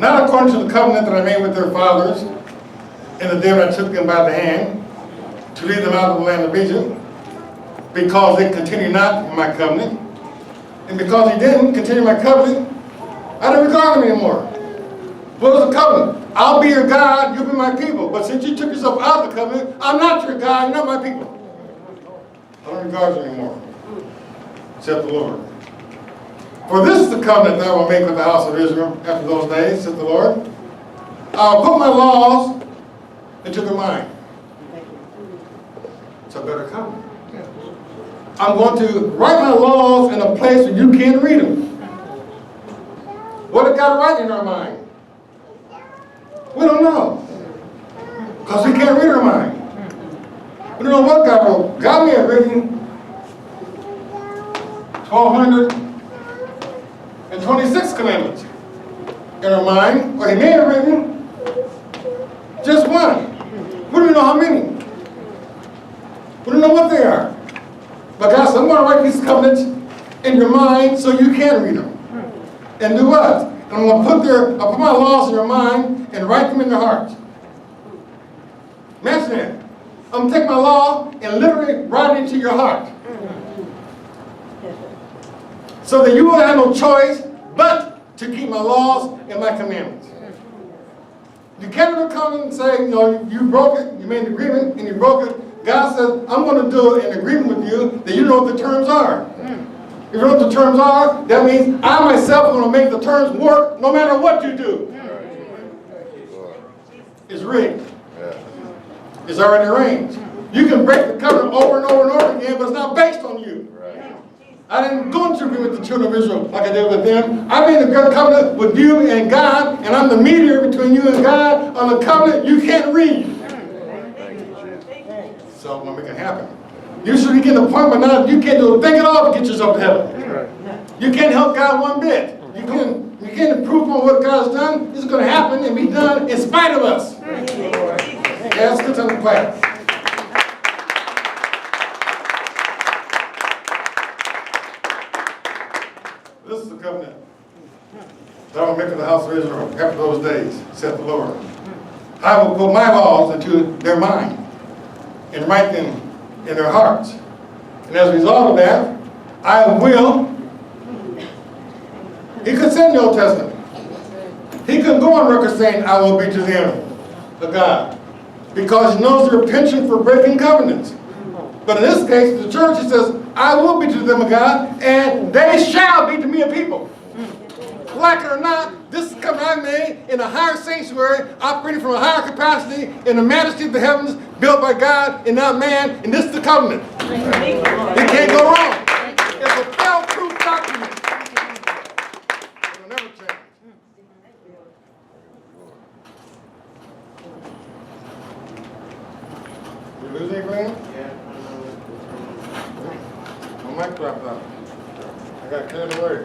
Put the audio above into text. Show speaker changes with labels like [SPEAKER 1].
[SPEAKER 1] not according to the covenant that I made with their fathers in the day when I took them by the hand to lead them out of the land of Egypt, because they continued not in my covenant, and because he didn't continue my covenant, I don't regard him anymore. What was the covenant? I'll be your God, you'll be my people. But since you took yourself out of the covenant, I'm not your God, you're not my people. I don't regard you anymore, said the Lord. For this is the covenant that I will make with the house of Israel after those days, said the Lord. I'll put my laws into their mind. It's a better covenant. I'm going to write my laws in a place where you can't read them. What did God write in our mind? We don't know. Because we can't read our mind. We don't know what God wrote. God may have written 1,226 commandments in our mind, or he may have written just one. We don't know how many. We don't know what they are. But God said, I'm going to write these covenants in your mind so you can read them. And do what? And I'm going to put my laws in your mind and write them in your heart. Imagine that. I'm going to take my law and literally write it into your heart. So that you will have no choice but to keep my laws and my commandments. You can't ever come and say, you broke it, you made an agreement, and you broke it. God says, I'm going to do an agreement with you that you know what the terms are. If you know what the terms are, that means I myself am going to make the terms work no matter what you do. It's rigged. It's already arranged. You can break the covenant over and over and over again, but it's not based on you. I didn't go into agreement with the children of Israel like I did with them. I made a covenant with you and God, and I'm the mediator between you and God on a covenant you can't read. So I'm going to make it happen. You should be getting the point, but now you can't do a thing at all to get yourself to heaven. You can't help God one bit. You can't improve on what God has done. It's going to happen and be done in spite of us. Yeah, let's get to the class. This is the covenant that I will make with the house of Israel after those days, said the Lord. I will put my laws into their mind and write them in their hearts. And as a result of that, I will. He could say in the Old Testament, he could go on record saying, I will be to them a God. Because he knows their penchant for breaking covenants. But in this case, the church, he says, I will be to them a God, and they shall be to me a people. Like it or not, this is covenant I made in a higher sanctuary, operating from a higher capacity, in the majesty of the heavens, built by God and not man, and this is the covenant. It can't go wrong. It's a fail-proof document. It'll never change. You lose anything?
[SPEAKER 2] Yeah.
[SPEAKER 1] My mic dropped out. I got cleared away.